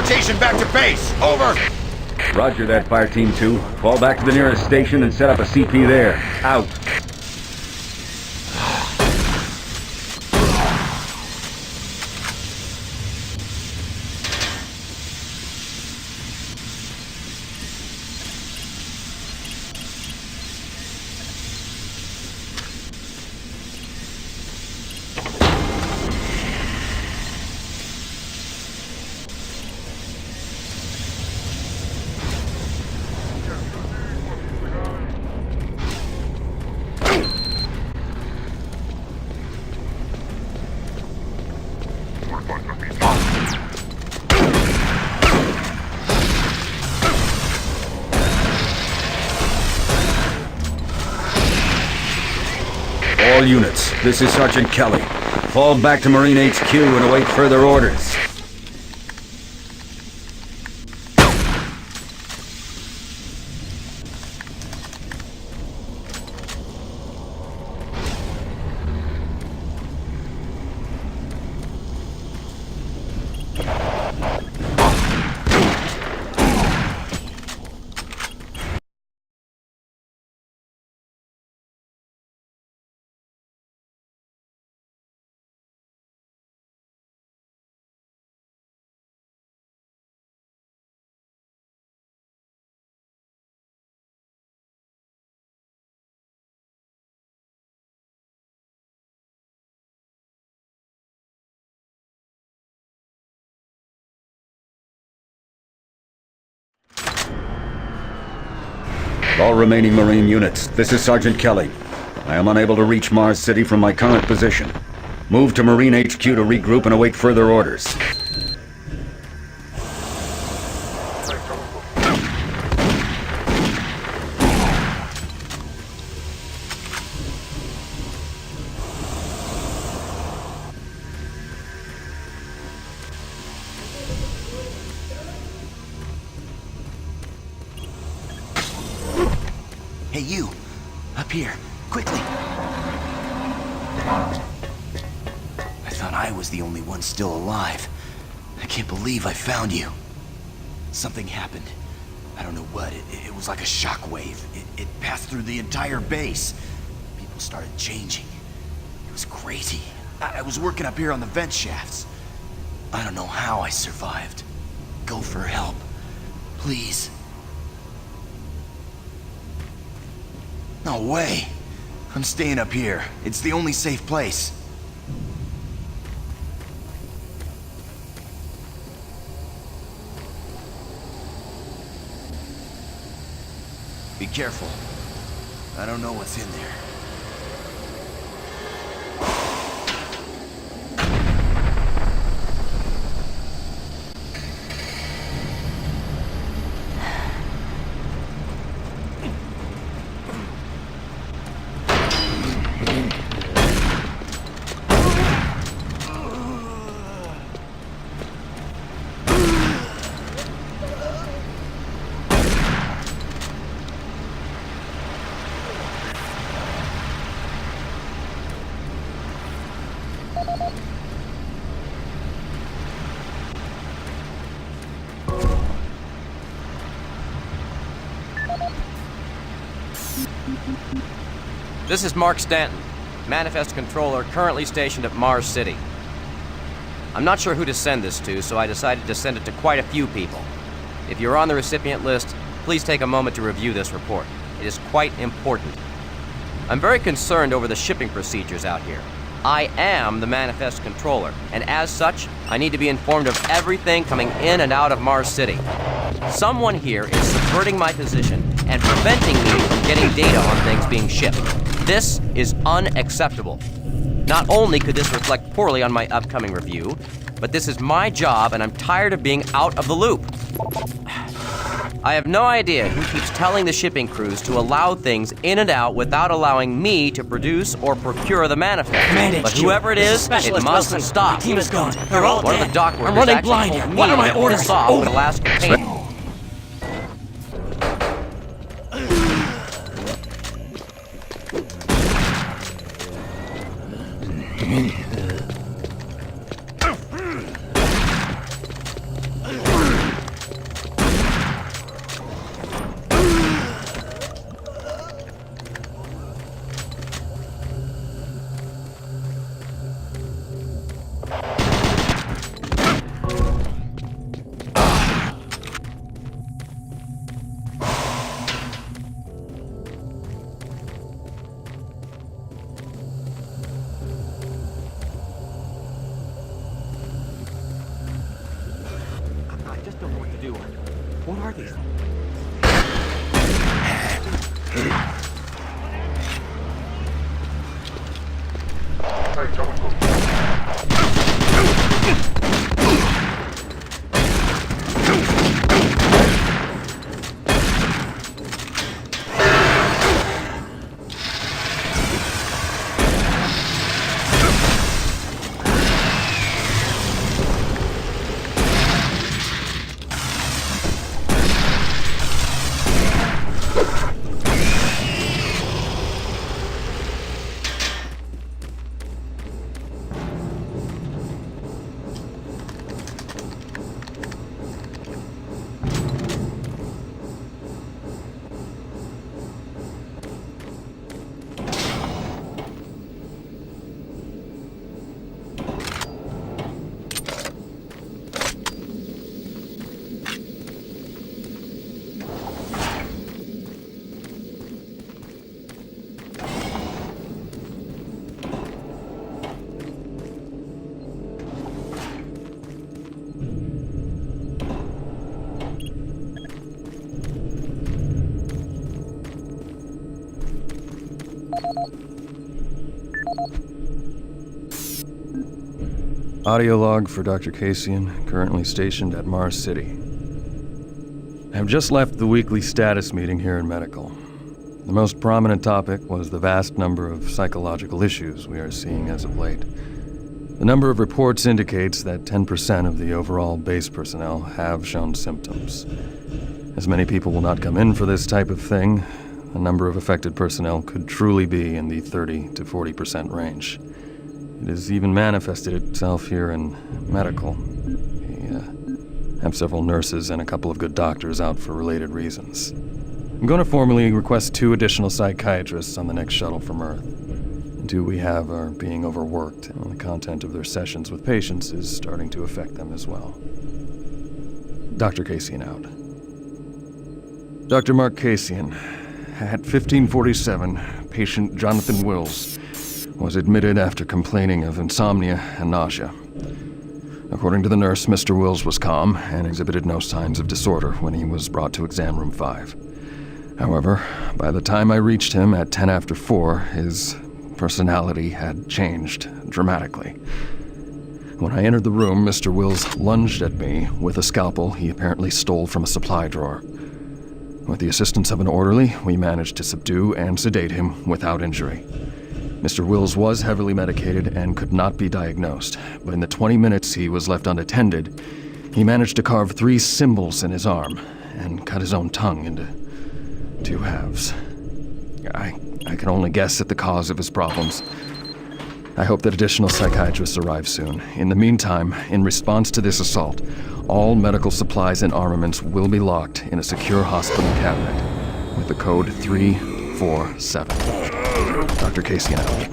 Teleportation back to base. Over. Roger that, Fire Team 2. Fall back to the nearest station and set up a CP there. Out. All units, this is Sergeant Kelly. Fall back to Marine HQ and await further orders. All remaining Marine units, this is Sergeant Kelly. I am unable to reach Mars City from my current position. Move to Marine HQ to regroup and await further orders. Hey, you! Up here, quickly! I thought I was the only one still alive. I can't believe I found you. Something happened. I don't know what. It was like a shockwave. It passed through the entire base. People started changing. It was crazy. I was working up here on the vent shafts. I don't know how I survived. Go for help. Please. No way. I'm staying up here. It's the only safe place. Be careful. I don't know what's in there. This is Mark Stanton, Manifest Controller, currently stationed at Mars City. I'm not sure who to send this to, so I decided to send it to quite a few people. If you're on the recipient list, please take a moment to review this report. It is quite important. I'm very concerned over the shipping procedures out here. I am the Manifest Controller, and as such, I need to be informed of everything coming in and out of Mars City. Someone here is subverting my position and preventing me from getting data on things being shipped. This is unacceptable. Not only could this reflect poorly on my upcoming review, but this is my job and I'm tired of being out of the loop. I have no idea who keeps telling the shipping crews to allow things in and out without allowing me to produce or procure the manifest. But whoever it is, it must stop. My team is gone. They're all One dead. of the dock workers I'm running actually blind. told me What are my to orders? piss off in the last campaign. do? What are these? Audio log for Dr. Kasian, currently stationed at Mars City. I have just left the weekly status meeting here in Medical. The most prominent topic was the vast number of psychological issues we are seeing as of late. The number of reports indicates that 10% of the overall base personnel have shown symptoms. As many people will not come in for this type of thing, the number of affected personnel could truly be in the 30 to 40% range. It has even manifested itself here in Medical. We have several nurses and a couple of good doctors out for related reasons. I'm going to formally request 2 additional psychiatrists on the next shuttle from Earth. The 2 we have are being overworked, and the content of their sessions with patients is starting to affect them as well. Dr. Kasian out. Dr. Mark Kasian, at 1547, patient Jonathan Wills was admitted after complaining of insomnia and nausea. According to the nurse, Mr. Wills was calm and exhibited no signs of disorder when he was brought to exam room 5. However, by the time I reached him at 10 after 4, his personality had changed dramatically. When I entered the room, Mr. Wills lunged at me with a scalpel he apparently stole from a supply drawer. With the assistance of an orderly, we managed to subdue and sedate him without injury. Mr. Wills was heavily medicated and could not be diagnosed, but in the 20 minutes he was left unattended, he managed to carve 3 symbols in his arm and cut his own tongue into 2 halves. I can only guess at the cause of his problems. I hope that additional psychiatrists arrive soon. In the meantime, in response to this assault, all medical supplies and armaments will be locked in a secure hospital cabinet with the code 347. Dr. Kasian out.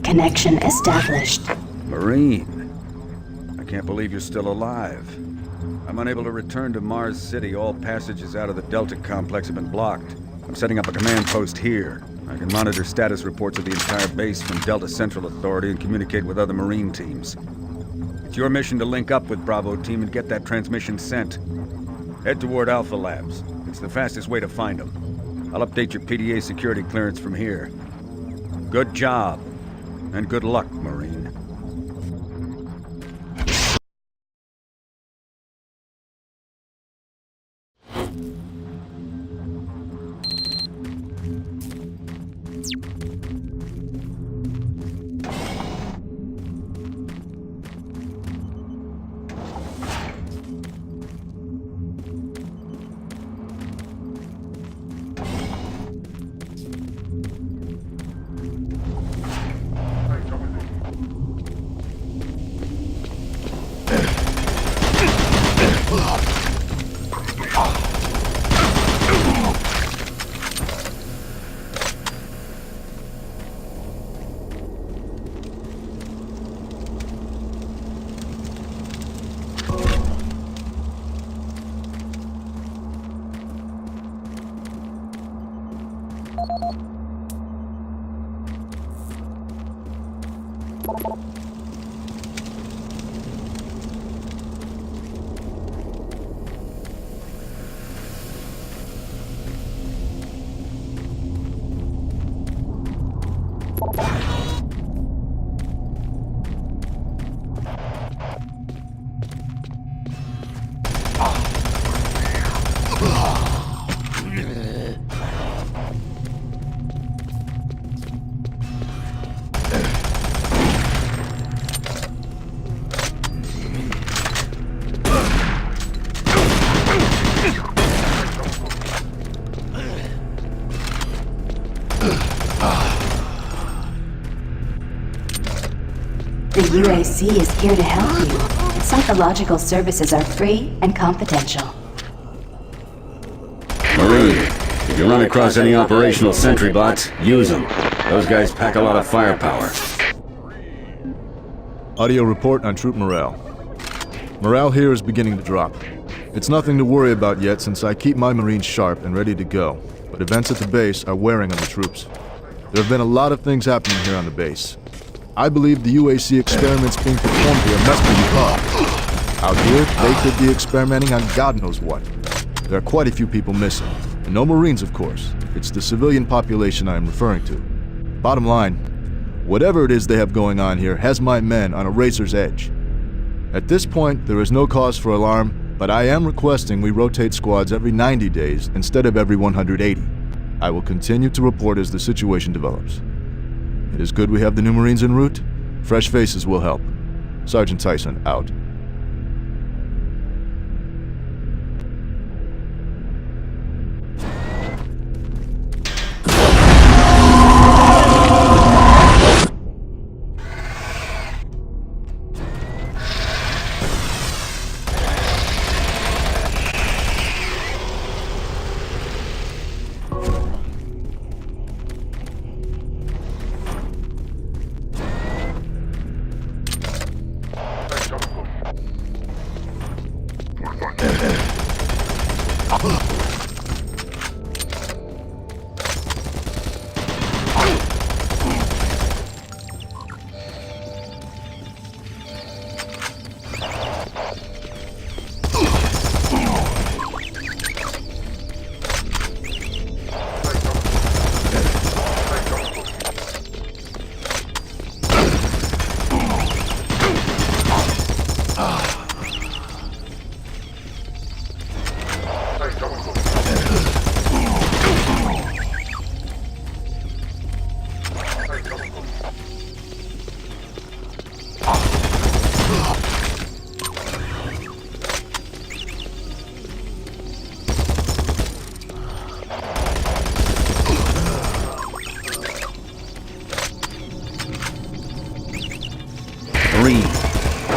Connection established. Marine, I can't believe you're still alive. I'm unable to return to Mars City. All passages out of the Delta complex have been blocked. I'm setting up a command post here. I can monitor status reports of the entire base from Delta Central Authority and communicate with other Marine teams. It's your mission to link up with Bravo Team and get that transmission sent. Head toward Alpha Labs. It's the fastest way to find them. I'll update your PDA security clearance from here. Good job. And good luck, Marine. The UAC is here to help you. Psychological services are free and confidential. Marine, if you run across any operational sentry bots, use them. Those guys pack a lot of firepower. Audio report on troop morale. Morale here is beginning to drop. It's nothing to worry about yet since I keep my Marines sharp and ready to go, but events at the base are wearing on the troops. There have been a lot of things happening here on the base. I believe the UAC experiments being performed here must be up. Out here, they could be experimenting on God knows what. There are quite a few people missing. And no Marines, of course. It's the civilian population I am referring to. Bottom line, whatever it is they have going on here has my men on a razor's edge. At this point, there is no cause for alarm, but I am requesting we rotate squads every 90 days instead of every 180. I will continue to report as the situation develops. It is good we have the new Marines en route. Fresh faces will help. Sergeant Tyson, out.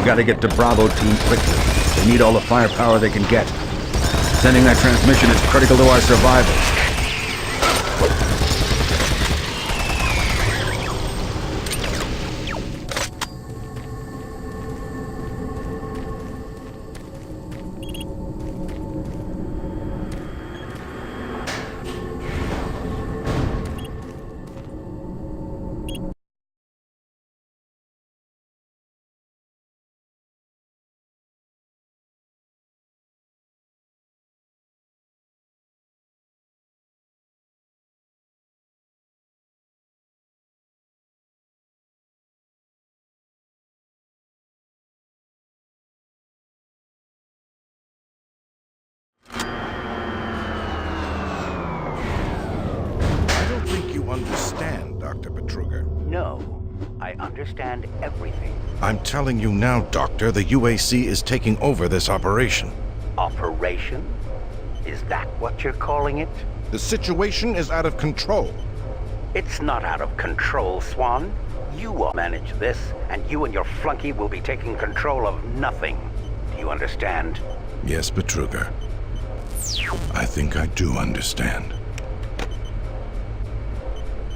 You gotta get to Bravo Team quickly. They need all the firepower they can get. Sending that transmission is critical to our survival. I don't think you understand, Dr. Betruger. No, I understand everything. I'm telling you now, Doctor, the UAC is taking over this operation. Operation? Is that what you're calling it? The situation is out of control. It's not out of control, Swan. You will manage this, and you and your flunky will be taking control of nothing. Do you understand? Yes, Betruger. I think I do understand.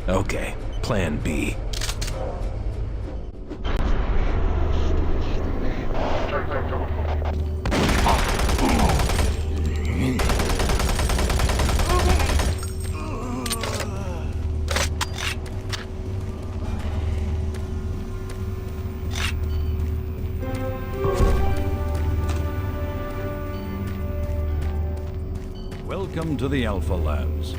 Okay, plan B. Welcome to the Alpha Labs.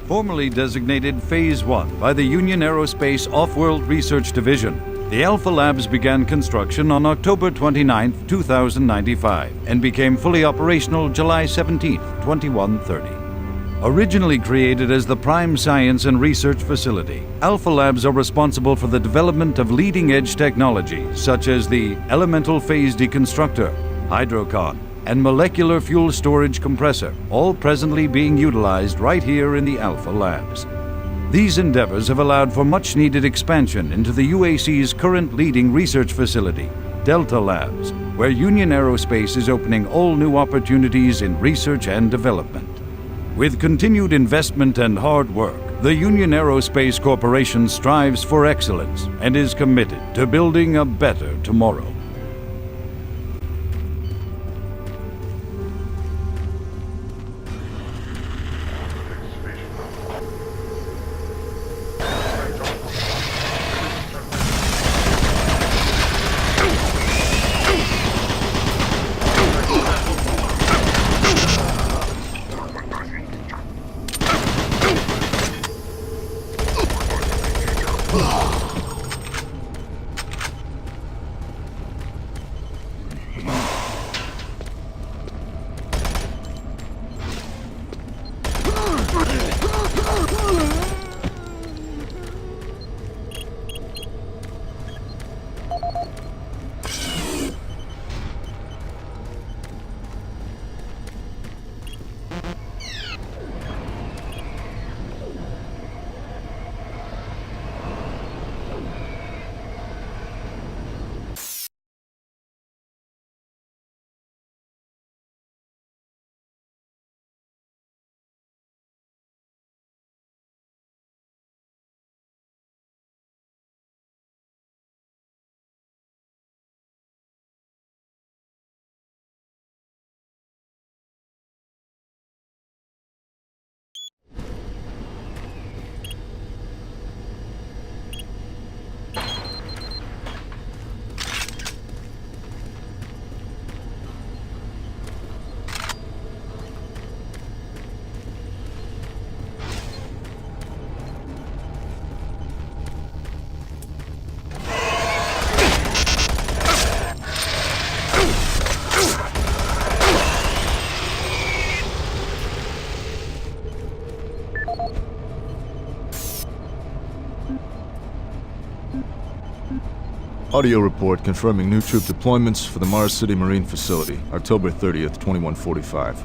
Formerly designated Phase 1 by the Union Aerospace Off-World Research Division, the Alpha Labs began construction on October 29, 2095, and became fully operational July 17, 2130. Originally created as the Prime Science and Research Facility, Alpha Labs are responsible for the development of leading-edge technology such as the Elemental Phase Deconstructor, Hydrocon, and Molecular Fuel Storage Compressor, all presently being utilized right here in the Alpha Labs. These endeavors have allowed for much-needed expansion into the UAC's current leading research facility, Delta Labs, where Union Aerospace is opening all new opportunities in research and development. With continued investment and hard work, the Union Aerospace Corporation strives for excellence and is committed to building a better tomorrow. Audio report confirming new troop deployments for the Mars City Marine Facility, October 30th, 2145.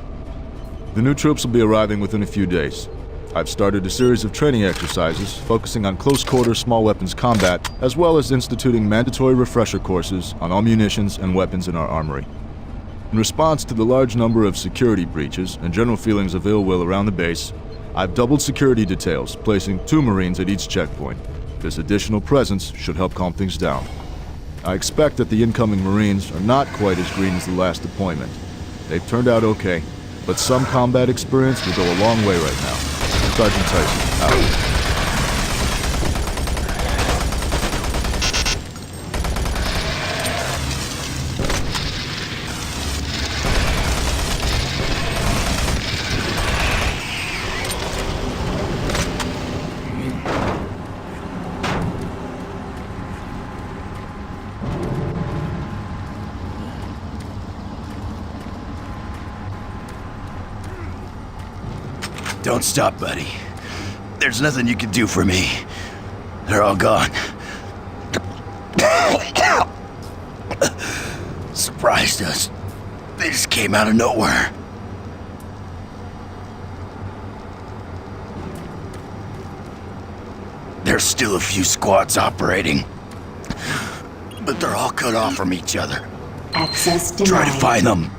The new troops will be arriving within a few days. I've started a series of training exercises focusing on close-quarter small weapons combat, as well as instituting mandatory refresher courses on all munitions and weapons in our armory. In response to the large number of security breaches and general feelings of ill will around the base, I've doubled security details, placing 2 Marines at each checkpoint. This additional presence should help calm things down. I expect that the incoming Marines are not quite as green as the last deployment. They've turned out okay, but some combat experience will go a long way right now. Sergeant Tyson, out. Don't stop, buddy. There's nothing you can do for me. They're all gone. Surprised us. They just came out of nowhere. There's still a few squads operating, but they're all cut off from each other. Access denied. Try to find them.